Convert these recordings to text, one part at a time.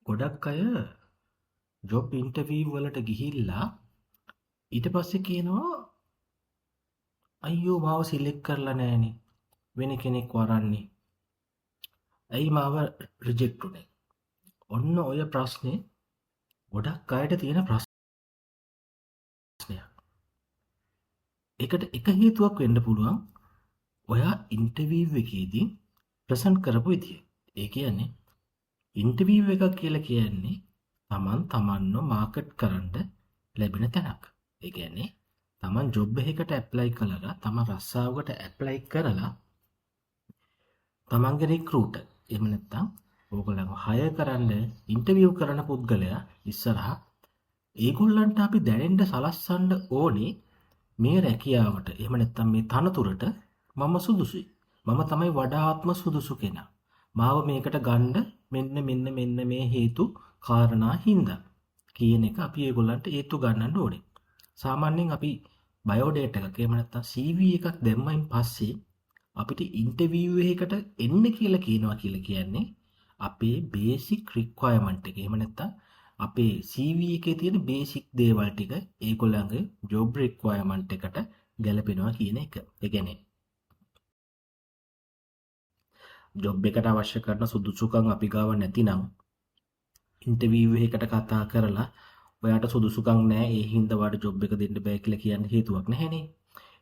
ගොඩක් අය job interview වලට ගිහිල්ලා ඊට පස්සේ කියනවා අයියෝ මාව සිලෙක්ට් කරලා නෑනේ. වෙන කෙනෙක් වරන්නේ. ඇයි මාව රිජෙක්ට් උනේ? ඔන්න ඔය ප්‍රශ්නේ ගොඩක් අයට තියෙන ප්‍රශ්නයක්. ඒකට එක හේතුවක් වෙන්න පුළුවන් ඔයා ඉන්ටර්විව් එකේදී ප්‍රසන්ට් කරපු විදිය. ඒ කියන්නේ ඉන්ටර්විව් එකක් කියලා කියන්නේ තමන්ව මාකට් කරන්න ලැබෙන තැනක්. ඒ කියන්නේ තමන් ජොබ් එකකට ඇප්ලයි කළා, තමන් රස්සාවකට ඇප්ලයි කරලා තමන්ගේ රික්රූටර් එහෙම නැත්නම් ඕගොල්ලන්ව හයර් කරන්න ඉන්ටර්විව් කරන පුද්ගලයා ඉස්සරහා ඒගොල්ලන්ට අපි දැනෙන්න සලස්සන්න ඕනේ මේ රැකියාවට. එහෙම නැත්නම් මේ තනතුරට මම සුදුසුයි. මම තමයි වඩාත්ම සුදුසු කෙනා. මාව මේකට ගන්න මෙන්න මේ හේතු කාරණා හින්දා කියන එක අපි ඒගොල්ලන්ට හේතු ගන්නන්න ඕනේ. සාමාන්‍යයෙන් අපි බයෝඩේටා එකක් එහෙම නැත්නම් CV එකක් දැම්මයින් පස්සේ අපිට ඉන්ටර්විව් එකකට එන්න කියලා කියනවා කියලා කියන්නේ අපේ බේසික් රික්වයර්මන්ට් එක. එහෙම නැත්නම් අපේ CV එකේ තියෙන බේසික් දේවල් ටික ඒගොල්ලන්ගේ ජොබ් රික්වයර්මන්ට් එකට ගැලපෙනවා කියන එක. ඒ කියන්නේ ජොබ් එකට අවශ්‍ය කරන සුදුසුකම් අපි ගාව නැතිනම් ඉන්ටර්විව් එකකට කතා කරලා ඔයාට සුදුසුකම් නැහැ ඒ හින්දා ඔයාට ජොබ් එක දෙන්න බෑ කියලා කියන්න හේතුවක් නැහැනේ.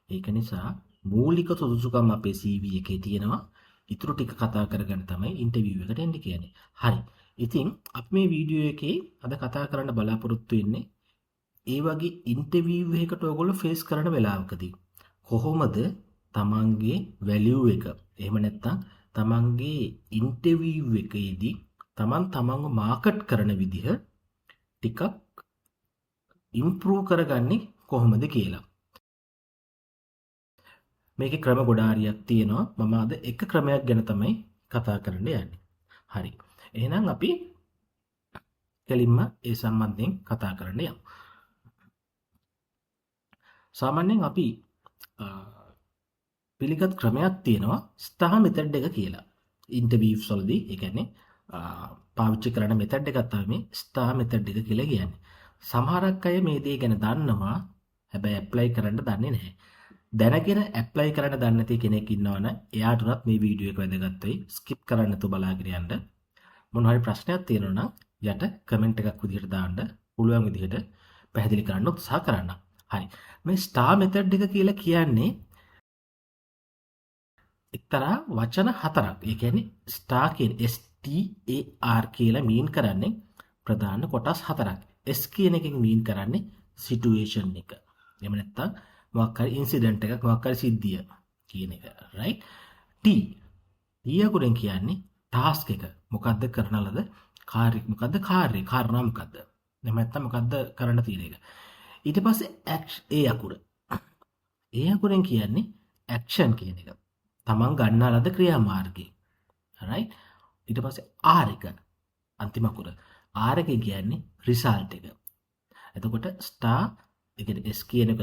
ඒක නිසා මූලික සුදුසුකම් අපේ CV එකේ තියෙනවා. ඊටු ටික කතා කරගෙන තමයි ඉන්ටර්විව් එකට එන්න කියන්නේ. හරි. ඉතින් අපි මේ වීඩියෝ එකේ අද කතා කරන්න බලාපොරොත්තු වෙන්නේ ඒ වගේ ඉන්ටර්විව් එකකට ඔයගොල්ලෝ ෆේස් කරන වෙලාවකදී කොහොමද තමන්ගේ වැලියු එක එහෙම නැත්නම් තමන්ගේ ඉන්ටර්විව් එකේදී තමන්ව මාකට් කරන විදිහ ටිකක් ඉම්ප්‍රූව් කරගන්නේ කොහොමද කියලා. මේකේ ක්‍රම ගොඩාරියක් තියෙනවා. මම අද එක ක්‍රමයක් ගැන තමයි කතා කරන්න යන්නේ. හරි. එහෙනම් අපි කෙලින්ම ඒ සම්බන්ධයෙන් කතා කරන්න යමු. සාමාන්‍යයෙන් අපි පිළිගත් ක්‍රමයක් තියෙනවා ස්ටාර් මෙතඩ් එක කියලා. ඉන්ටර්විව්ස් වලදී ඒ කියන්නේ පාවිච්චි කරන මෙතඩ් එකක් තමයි මේ ස්ටාර් මෙතඩ් එක කියලා කියන්නේ. සමහරක් අය මේ දේ ගැන දන්නවා. හැබැයි ඇප්ලයි කරන්න දන්නේ නැහැ. දැනගෙන ඇප්ලයි කරන්න දන්නේ නැති කෙනෙක් ඉන්නවනම් එයාට උනත් මේ වීඩියෝ එක වැදගත් වෙයි. ස්කිප් කරන්න නැතුව බලාගෙන යන්න. මොන හරි ප්‍රශ්නයක් තියෙනවා නම් යට කමෙන්ට් එකක් විදිහට දාන්න. පුළුවන් විදිහට පැහැදිලි කරන්න උත්සාහ කරන්න. හරි. මේ ස්ටාර් මෙතඩ් එක කියලා කියන්නේ එක්තරා වචන හතරක්. ඒ කියන්නේ ස්ටාර් කියන්නේ STAR කියලා මීන් කරන්නේ ප්‍රධාන කොටස් හතරක්. S කියන එකෙන් මීන් කරන්නේ සිටුේෂන් එක. එහෙම නැත්නම් මොකක් හරි ඉන්සිඩන්ට් එකක් මොකක් හරි සිද්ධිය කියන එක. රයිට්. T අකුරෙන් කියන්නේ ටාස්ක් එක. මොකද්ද කරන ලද කාර්යය මොකද්ද කාරණා මොකද්ද? එහෙම නැත්නම් මොකද්ද කරන්න තියෙන එක. ඊට පස්සේ A අකුර. A අකුරෙන් කියන්නේ ඇක්ෂන් කියන එක. තමන් ගන්නා ලද ක්‍රියාමාර්ගය. right. ඊට පස්සේ R එක අන්තිම අකුර. R එක කියන්නේ රිසල්ට් එක. එතකොට ස්ටාර් ඒ කියන්නේ S කියන එක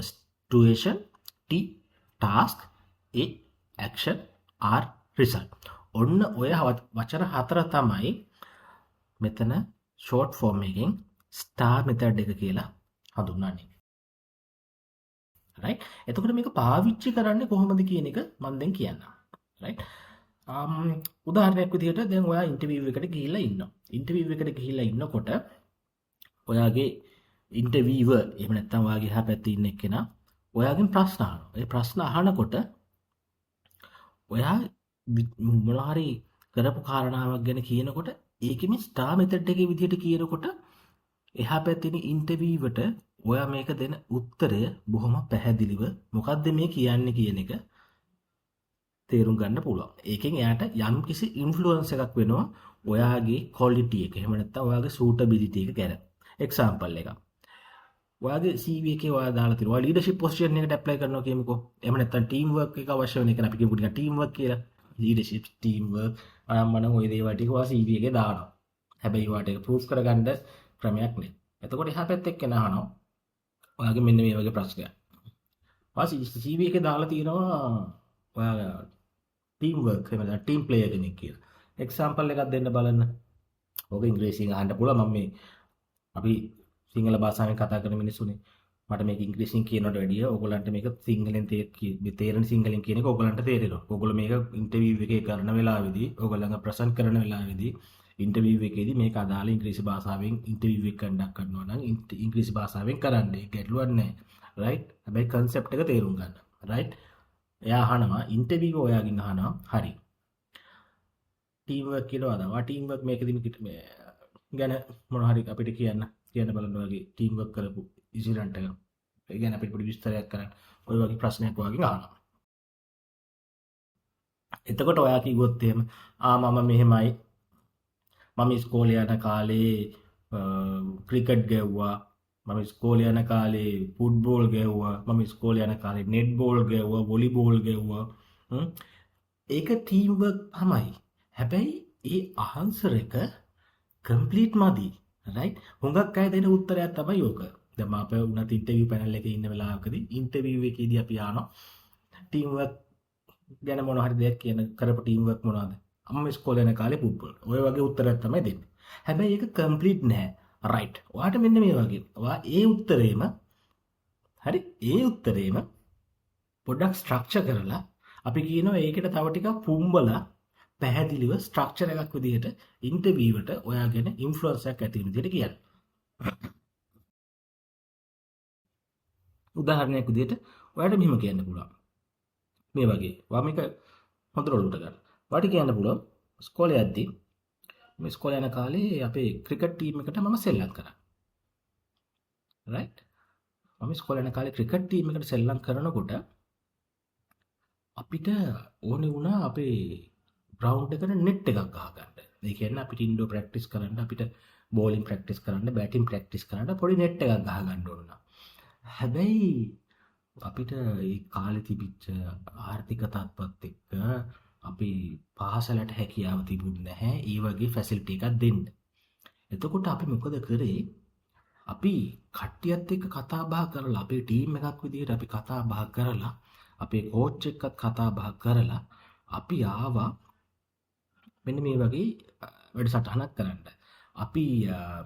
situation, T task, A action, R result. ඔන්න ඔය වචන හතර තමයි මෙතන short form එකෙන් ස්ටාර් මෙතඩ් එක කියලා හඳුන්වන්නේ. right. එතකොට මේක පාවිච්චි කරන්නේ කොහොමද කියන එක මම දැන් කියන්නම්. right. උදාහරණයක් විදිහට දැන් ඔයා ඉන්ටර්විව් එකට ගිහිල්ලා ඉන්නවා. ඉන්ටර්විව් එකට ගිහිල්ලා ඉන්නකොට ඔයාගේ ඉන්ටර්විවර් එහෙම නැත්නම් ඔයාගේ එහා පැත්තේ ඉන්න එක්කෙනා ඔයාගෙන් ප්‍රශ්න අහනවා. ඒ ප්‍රශ්න අහනකොට ඔයා මොනවා හරි කරපු කාරණාවක් ගැන කියනකොට ඒකෙම ස්ටාර් මෙතඩ් එකේ විදිහට කියනකොට එහා පැත්තේ ඉන්න ඉන්ටර්විවට ඔයා මේක දෙන උත්තරය බොහොම පැහැදිලිව මොකද්ද මේ කියන්නේ කියන එක තේරුම් ගන්න පුළුවන්. ඒකෙන් එයාට යම් කිසි ඉන්ෆ්ලුවන්ස් එකක් වෙනවා ඔයාගේ ක්වොලිටි එක. එහෙම නැත්නම් ඔයාගේ සූටබිලිටි එක ගැන. එක්සැම්පල් එකක්. ඔයාගේ CV එකේ ඔයා දාලා තියෙනවා. ඔයා ලීඩර්ෂිප් පොසිෂන් එකට ඇප්ලයි කරනවා කියමුකෝ. එහෙම නැත්නම් ටීම් වර්ක් එක අවශ්‍ය වෙන එක අපි කියමු ටිකක් ටීම් වර්ක් කියලා. ලීඩර්ෂිප් ටීම් වර්ක් අනම්මනම් ওই දේවල් ටික ඔයා CV එකේ දානවා. හැබැයි ඔයාට ඒක ප්‍රූෆ් කරගන්න ක්‍රමයක් නෑ. එතකොට එහා පැත්තේ කෙනා අහනවා ඔයාගේ මෙන්න මේ වගේ ප්‍රශ්නයක්. ඔයා CV එකේ දාලා තියෙනවා ඔයා ටීම් වර්ක් එහෙම නැත්නම් ටීම් ප්ලේයර් කෙනෙක් කියලා. එක්සැම්පල් එකක් දෙන්න බලන්න. ඕක ඉංග්‍රීසියෙන් අහන්න පුළුවන්. මම මේ අපි සිංහල භාෂාවෙන් කතා කරන මිනිස්සුනේ. මට මේක ඉංග්‍රීසියෙන් කියනවට වැඩිය ඕගොල්ලන්ට මේක සිංහලෙන් තේරෙන සිංහලෙන් කියන එක ඕගොල්ලන්ට තේරෙනවා. ඕගොල්ලෝ මේක ඉන්ටර්විව් එකේ කරන වෙලාවේදී ඕගොල්ලන්ගේ ප්‍රසන්ට් කරන වෙලාවේදී ඉන්ටර්විව් එකේදී මේක අදාළ ඉංග්‍රීසි භාෂාවෙන් ඉන්ටර්විව් එක කන්ඩක්ට් කරනවා නම් ඉංග්‍රීසි භාෂාවෙන් කරන්න. ඒක ගැටලුවක් නැහැ. රයිට්? හැබැයි concept එක තේරුම් ගන්න. රයිට්? එයා අහනවා ඉන්ටර්විව් ඔයාගෙන් අහනවා. හරි. ටීම් වර්ක් කියලා අදනවා. ටීම් වර්ක් මේකෙදි මේ ගැන මොන හරි අපිට කියන්න බලන්න වගේ ටීම් වර්ක් කරපු ඉන්සිඩන්ට් එක. ඒ ගැන අපිට පොඩි විස්තරයක් කරන්න. ඔය වගේ ප්‍රශ්නයක් වගේ අහනවා. එතකොට ඔයා කිව්වොත් එහෙම මම මෙහෙමයි මම ඉස්කෝලේ යන කාලේ ක්‍රිකට් ගැව්වා. මම ඉස්කෝලේ යන කාලේ ෆුට්බෝල් ගැව්වා. මම ඉස්කෝලේ යන කාලේ නෙට්බෝල් ගැව්වා, වොලිබෝල් ගැව්වා. ඒක ටීම් වර්ක් තමයි. හැබැයි ඒ ආන්සර් එක කම්ප්ලීට් මදි. රයිට්? හුඟක් අය දෙන උත්තරයක් තමයි ඕක. දැන් මම අපේ උනත් ඉන්ටර්විව් පැනල් එකේ ඉන්න වෙලාවකදී ඉන්ටර්විව් එකේදී අපි ආනවා ටීම් වර්ක් ගැන මොන හරි දෙයක් කියන කරපු ටීම් වර්ක් මොනවද? අම්ම ඉස්කෝලේ යන කාලේ ෆුට්බෝල්. ඔය වගේ උත්තරයක් තමයි දෙන්නේ. හැබැයි ඒක කම්ප්ලීට් නෑ. රයිට්. ඔයාට මෙන්න මේ වගේ. ඔයා ඒ උත්තරේම හරි ඒ උත්තරේම පොඩ්ඩක් ස්ට්‍රක්චර් කරලා අපි කියනවා ඒකට තව ටිකක් පුම්බලා පැහැදිලිව ස්ට්‍රක්චර් එකක් විදිහට ඉන්ටර්විව් එකට ඔයා ගැන ඉන්ෆ්ලුවන්ස් එකක් ඇති වෙන විදිහට කියන්න. උදාහරණයක් විදිහට ඔයාට මෙහෙම කියන්න පුළුවන්. මේ වගේ. වා මේක හොඳට ඔලුවට ගන්න. වාට කියන්න පුළුවන් ඉස්කෝලේ යද්දී මේ ඉස්කෝලේ යන කාලේ අපේ ක්‍රිකට් ටීම් එකට මම සෙල්ලම් කරා. රයිට්? මම ඉස්කෝලේ යන කාලේ ක්‍රිකට් ටීම් එකට සෙල්ලම් කරනකොට අපිට ඕනේ වුණා අපේ ග්‍රවුන්ඩ් එකට නෙට් එකක් ගහගන්න. ඒ කියන්නේ අපිට ඉන්ඩෝර් ප්‍රැක්ටිස් කරන්න, අපිට බෝලින් ප්‍රැක්ටිස් කරන්න, බැටින් ප්‍රැක්ටිස් කරන්න පොඩි නෙට් එකක් ගහගන්න ඕන. හැබැයි අපිට ඒ කාලේ තිබිච්ච ආර්ථික තත්ත්වත් එක්ක අපි පාසලට හැකියාව තිබුණේ නැහැ ඒ වගේ ෆැසිලිටි එකක් දෙන්න. එතකොට අපි මොකද කරේ? අපි කට්ටියත් එක්ක කතා බහ කරලා අපේ ටීම් එකක් විදිහට අපි කතා බහ කරලා අපේ කෝච් එක්කත් කතා බහ කරලා අපි ආවා මෙන්න මේ වගේ වැඩසටහනක් කරන්න. අපි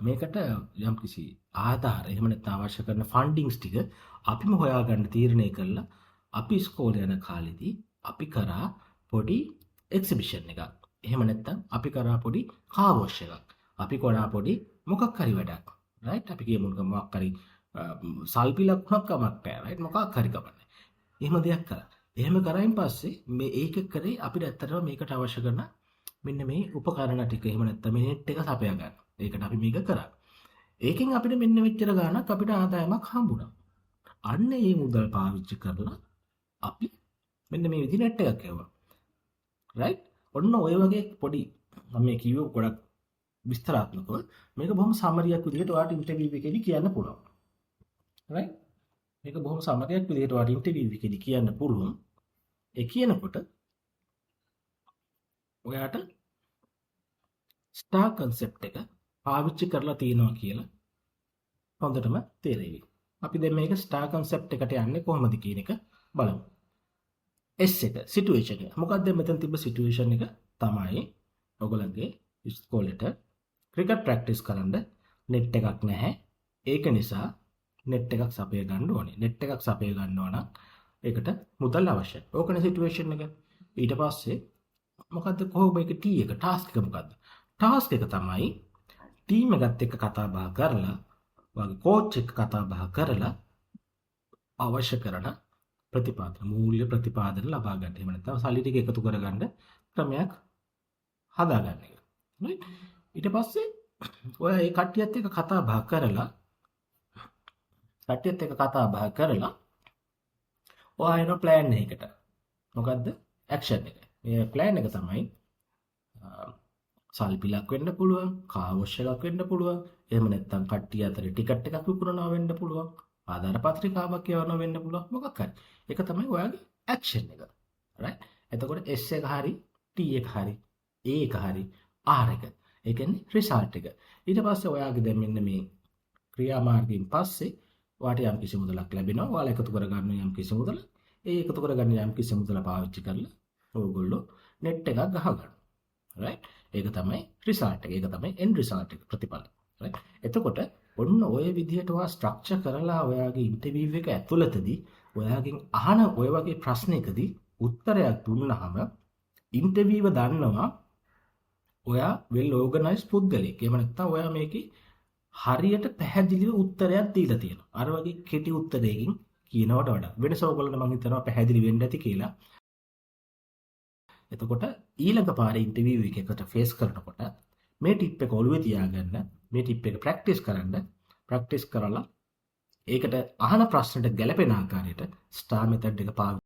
මේකට යම්කිසි ආධාර එහෙම නැත්නම් අවශ්‍ය කරන ෆන්ඩින්ග්ස් ටික අපිම හොයාගන්න තීරණය කළා. අපි ඉස්කෝලේ යන කාලෙදී අපි කරා පොඩි එක්සිබිෂන් එකක්. එහෙම නැත්නම් අපි කරා පොඩි කාර් වොෂ් එකක්. අපි කරා පොඩි මොකක් හරි වැඩක්. රයිට්? අපි කියමු මොකක් හරි සල්පිලක් වුණත් කමක් නැහැ. රයිට්? මොකක් හරි කමන්නේ. එහෙම දෙයක් කරා. එහෙම කරායින් පස්සේ මේ ඒක කරේ අපිට ඇත්තටම මේකට අවශ්‍ය කරන මෙන්න මේ උපකරණ ටික එහෙම නැත්නම් මේ නෙට් එක සපයා ගන්න. ඒකට අපි මේක කරා. ඒකෙන් අපිට මෙන්න මෙච්චර ගාණක් අපිට ආදායමක් හම්බුණා. අන්න ඒ මුදල් පාවිච්චි කරලා අපි මෙන්න මේ විදිහ නෙට් එකක් ඇව්වා. රයිට්? ඔන්න ඔය වගේ පොඩි මම මේ කිව්ව ගොඩක් විස්තරාත්මකව මේක බොහොම සමරියක් විදිහට ඔයාලට ඉන්ටර්විව් එකේදී කියන්න පුළුවන්. රයිට්? මේක බොහොම සමරියක් විදිහට ඔයාලට ඉන්ටර්විව් එකේදී කියන්න පුළුවන්. ඒ කියනකොට ඔයාට ස්ටාර් කන්සෙප්ට් එක පාවිච්චි කරලා තියෙනවා කියලා හොඳටම තේරෙවි. අපි දැන් මේක ස්ටාර් කන්සෙප්ට් එකට යන්නේ කොහොමද කියන එක බලමු. S එක සිටුේෂන් එක. මොකක්ද මෙතන තිබ්බ සිටුේෂන් එක තමයි ඔයගොල්ලන්ගේ ඉස්කෝලේට ක්‍රිකට් ප්‍රැක්ටිස් කරන්න නෙට් එකක් නැහැ. ඒක නිසා නෙට් එකක් සපය ගන්න ඕනේ. නෙට් එකක් සපය ගන්නවා නම් ඒකට මුදල් අවශ්‍යයි. ඕකනේ සිටුේෂන් එක. ඊට පස්සේ මොකද්ද කොහොම මේක T එක ටාස්ක් එක මොකද්ද? ටාස්ක් එක තමයි ටීම් එකත් එක්ක කතා බහ කරලා වගේ කෝච් එක්ක කතා බහ කරලා අවශ්‍ය කරන ප්‍රතිපාදන මූල්‍ය ප්‍රතිපාදන ලබා ගන්න. එහෙම නැත්නම් සල්ලි ටික එකතු කරගන්න ක්‍රමයක් හදාගන්න එක. right? ඊට පස්සේ ඔය ඒ කට්ටියත් එක්ක කතා බහ කරලා ඔයා එන ප්ලෑන් එකකට. මොකද්ද? ඇක්ෂන් එක. මේ ප්ලෑන් එක තමයි සල්පිලක් වෙන්න පුළුවන්, කාර් වොෂ් එකක් වෙන්න පුළුවන්. එහෙම නැත්නම් කට්ටිය අතර ටිකට් එකක් විකුණනවා වෙන්න පුළුවන්. ආධාර පත්‍රිකාවක් යවනවා වෙන්න පුළුවන්. මොකක් හරි. ඒක තමයි ඔයාගේ ඇක්ෂන් එක. right? එතකොට S එක හරි, T එක හරි, A එක හරි, R එක. ඒ කියන්නේ රිසල්ට් එක. ඊට පස්සේ ඔයාගේ දැන් මෙන්න මේ ක්‍රියාමාර්ගයෙන් පස්සේ ඔයාට යම් කිසි මුදලක් ලැබෙනවා. ඔයාලා එකතු කරගන්න යම් කිසි මුදල. ඒ එකතු කරගන්න යම් කිසි මුදල පාවිච්චි කරලා ඕගොල්ලෝ නෙට් එකක් ගහගන්න. right? ඒක තමයි රිසල්ට් එක. ඒක තමයි end result එක ප්‍රතිඵල. right? එතකොට ඔන්න ඔය විදිහට ඔයා ස්ට්‍රක්චර් කරලා ඔයාගේ ඉන්ටර්විව් එක ඇතුළතදී ඔයාගෙන් අහන ඔය වගේ ප්‍රශ්නයකදී උත්තරයක් දුන්නාම ඉන්ටර්විව් දන්නවා ඔයා වෙල් ඕගනයිස් පුද්ගලෙක්. එහෙම නැත්නම් ඔයා මේකේ හරියට පැහැදිලිව උත්තරයක් දීලා තියෙනවා. අර වගේ කෙටි උත්තරයකින් කියනවට වඩා වෙනස ඕගොල්ලන්ට මම හිතනවා පැහැදිලි වෙන්න ඇති කියලා. එතකොට ඊළඟ පාරේ ඉන්ටර්විව් එකකට ෆේස් කරනකොට මේ ටිප් එක ඔළුවේ තියාගන්න, මේ ටිප් එක ප්‍රැක්ටිස් කරන්න. ප්‍රැක්ටිස් කරලා ඒකට අහන ප්‍රශ්නට ගැලපෙන ආකාරයට ස්ටාර් මෙතඩ් එක පාවිච්චි